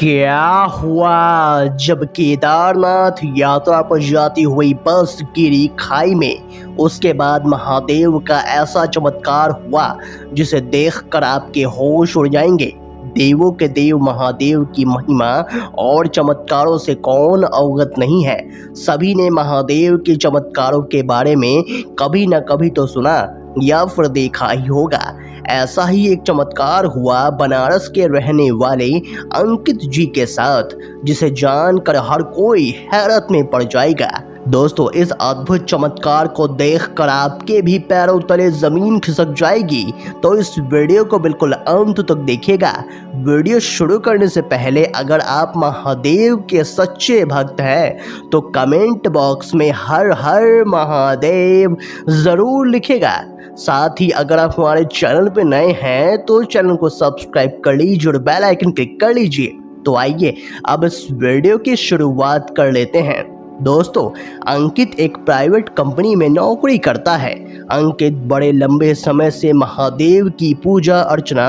क्या हुआ जब केदारनाथ यात्रा पर जाती हुई बस गिरी खाई में। उसके बाद महादेव का ऐसा चमत्कार हुआ जिसे देखकर आपके होश उड़ जाएंगे। देवों के देव महादेव की महिमा और चमत्कारों से कौन अवगत नहीं है। सभी ने महादेव के चमत्कारों के बारे में कभी न कभी तो सुना या फिर देखा ही होगा। ऐसा ही एक चमत्कार हुआ बनारस के रहने वाले अंकित जी के साथ, जिसे जानकर हर कोई हैरत में पड़ जाएगा। दोस्तों, इस अद्भुत चमत्कार को देखकर आपके भी पैरों तले जमीन खिसक जाएगी, तो इस वीडियो को बिल्कुल अंत तक देखिएगा। वीडियो शुरू करने से पहले अगर आप महादेव के सच्चे भक्त हैं तो कमेंट बॉक्स में हर हर महादेव जरूर लिखेगा। साथ ही अगर आप हमारे चैनल पे नए हैं तो चैनल को सब्सक्राइब कर लीजिए और बेल आइकन क्लिक कर लीजिए। तो आइए अब इस वीडियो की शुरुआत कर लेते हैं। दोस्तों, अंकित एक प्राइवेट कंपनी में नौकरी करता है। अंकित बड़े लंबे समय से महादेव की पूजा अर्चना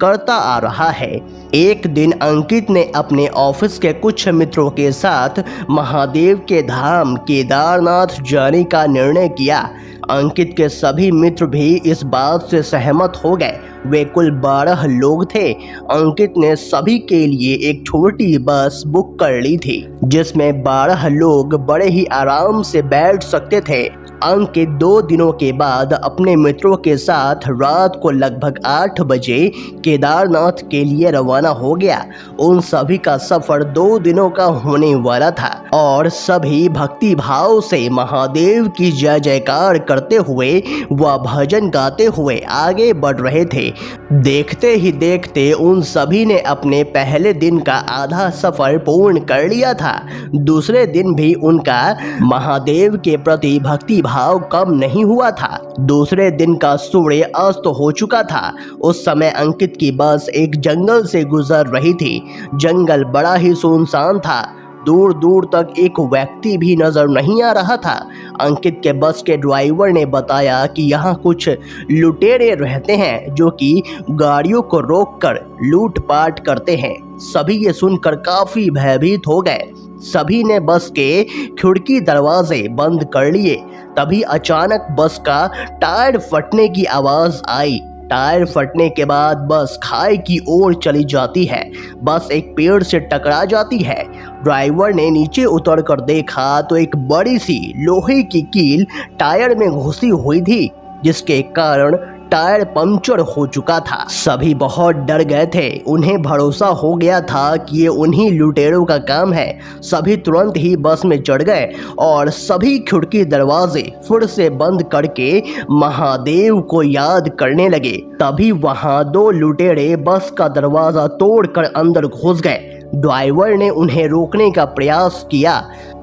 करता आ रहा है। एक दिन अंकित ने अपने ऑफिस के कुछ मित्रों के साथ महादेव के धाम केदारनाथ जाने का निर्णय किया। अंकित के सभी मित्र भी इस बात से सहमत हो गए। वे कुल 12 लोग थे। अंकित ने सभी के लिए एक छोटी बस बुक कर ली थी, जिसमें 12 लोग बड़े ही आराम से बैठ सकते थे। अंकित 2 दिनों के बाद अपने मित्रों के साथ रात को लगभग 8 बजे केदारनाथ के लिए रवाना हो गया। उन सभी का सफर 2 दिनों का होने वाला था और सभी भक्ति भाव से महादेव की जय जयकार करते हुए व भजन गाते हुए आगे बढ़ रहे थे। देखते ही देखते उन सभी ने अपने पहले दिन का आधा सफर पूर्ण कर लिया था। दूसरे दिन भी उनका महादेव के प्रति भक्ति भाव कम नहीं हुआ था। दूसरे दिन का सूर्य अस्त हो चुका था। उस समय अंकित की बस एक जंगल से गुजर रही थी। जंगल बड़ा ही सुनसान था। दूर दूर तक एक व्यक्ति भी नजर नहीं आ रहा था। अंकित के बस के ड्राइवर ने बताया कि यहाँ कुछ लुटेरे रहते हैं जो कि गाड़ियों को रोककर लूटपाट करते हैं। सभी ये सुनकर काफी भयभीत हो गए। सभी ने बस के खिड़की दरवाजे बंद कर लिए। तभी अचानक बस का टायर फटने की आवाज आई। टायर फटने के बाद बस खाई की ओर चली जाती है। बस एक पेड़ से टकरा जाती है। ड्राइवर ने नीचे उतर कर देखा तो एक बड़ी सी लोहे की कील टायर में घुसी हुई थी, जिसके कारण टायर पंक्चर हो चुका था। सभी बहुत डर गए थे। उन्हें भरोसा हो गया था कि ये उन्हीं लुटेरों का काम है। सभी तुरंत ही बस में चढ़ गए और सभी खिड़की दरवाजे फिर से बंद करके महादेव को याद करने लगे। तभी वहां 2 लुटेरे बस का दरवाजा तोड़कर अंदर घुस गए। ड्राइवर ने उन्हें रोकने का प्रयास किया,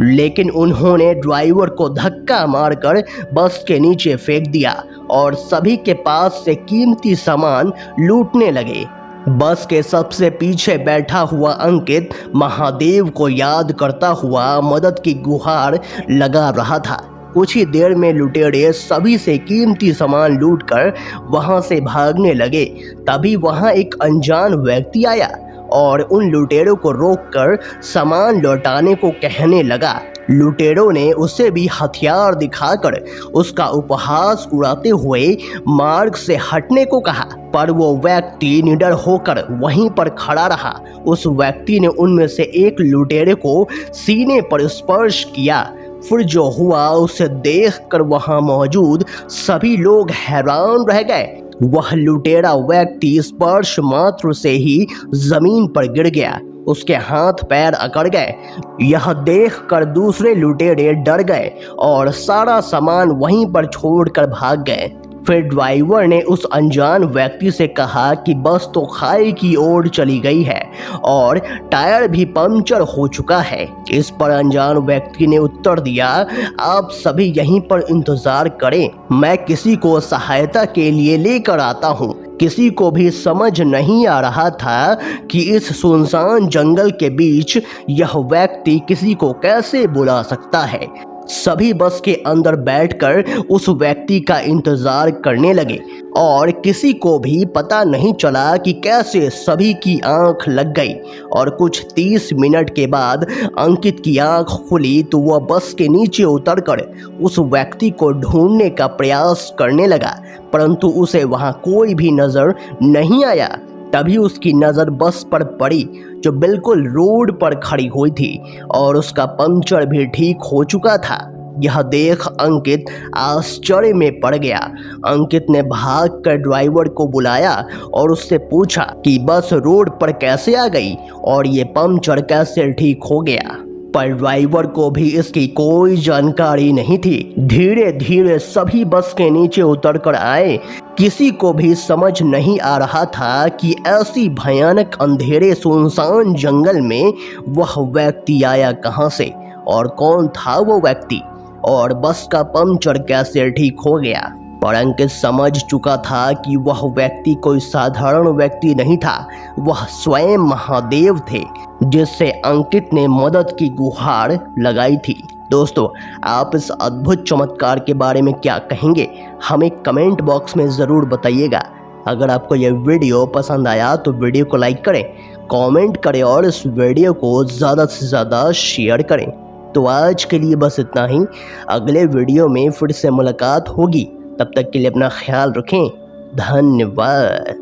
लेकिन उन्होंने ड्राइवर को धक्का मारकर बस के नीचे फेंक दिया और सभी के पास से कीमती सामान लूटने लगे। बस के सबसे पीछे बैठा हुआ अंकित महादेव को याद करता हुआ मदद की गुहार लगा रहा था। कुछ ही देर में लुटेरे सभी से कीमती सामान लूटकर वहां से भागने लगे। तभी वहां एक अनजान व्यक्ति आया और उन लुटेरों को रोककर सामान लौटाने को कहने लगा। लुटेरों ने उसे भी हथियार दिखाकर उसका उपहास उड़ाते हुए मार्ग से हटने को कहा, पर वो व्यक्ति निडर होकर वहीं पर खड़ा रहा। उस व्यक्ति ने उनमें से एक लुटेरे को सीने पर स्पर्श किया। फिर जो हुआ उसे देखकर वहां मौजूद सभी लोग हैरान रह गए। वह लुटेरा व्यक्ति स्पर्श मात्र से ही जमीन पर गिर गया। उसके हाथ पैर अकड़ गए। यह देखकर दूसरे लुटेरे डर गए और सारा सामान वहीं पर छोड़कर भाग गए। फिर ड्राइवर ने उस अनजान व्यक्ति से कहा कि बस तो खाई की ओर चली गई है और टायर भी पंक्चर हो चुका है। इस पर अनजान व्यक्ति ने उत्तर दिया, आप सभी यहीं पर इंतजार करें, मैं किसी को सहायता के लिए लेकर आता हूँ। किसी को भी समझ नहीं आ रहा था कि इस सुनसान जंगल के बीच यह व्यक्ति किसी को कैसे बुला सकता है। सभी बस के अंदर बैठकर उस व्यक्ति का इंतजार करने लगे और किसी को भी पता नहीं चला कि कैसे सभी की आंख लग गई। और कुछ 30 मिनट के बाद अंकित की आंख खुली तो वह बस के नीचे उतरकर उस व्यक्ति को ढूंढने का प्रयास करने लगा, परंतु उसे वहां कोई भी नजर नहीं आया। तभी उसकी नज़र बस पर पड़ी जो बिल्कुल रोड पर खड़ी हुई थी और उसका पंक्चर भी ठीक हो चुका था। यह देख अंकित आश्चर्य में पड़ गया। अंकित ने भागकर ड्राइवर को बुलाया और उससे पूछा कि बस रोड पर कैसे आ गई और ये पंक्चर कैसे ठीक हो गया। पर ड्राइवर को भी इसकी कोई जानकारी नहीं थी। धीरे धीरे सभी बस के नीचे उतर कर आए। किसी को भी समझ नहीं आ रहा था कि ऐसी भयानक अंधेरे सुनसान जंगल में वह व्यक्ति आया कहां से और कौन था वो व्यक्ति और बस का पंक्चर कैसे ठीक हो गया। पर अंकित समझ चुका था कि वह व्यक्ति कोई साधारण व्यक्ति नहीं था, वह स्वयं महादेव थे जिससे अंकित ने मदद की गुहार लगाई थी। दोस्तों, आप इस अद्भुत चमत्कार के बारे में क्या कहेंगे, हमें कमेंट बॉक्स में ज़रूर बताइएगा। अगर आपको यह वीडियो पसंद आया तो वीडियो को लाइक करें, कमेंट करें और इस वीडियो को ज़्यादा से ज़्यादा शेयर करें। तो आज के लिए बस इतना ही। अगले वीडियो में फिर से मुलाकात होगी, तब तक के लिए अपना ख्याल रखें। धन्यवाद।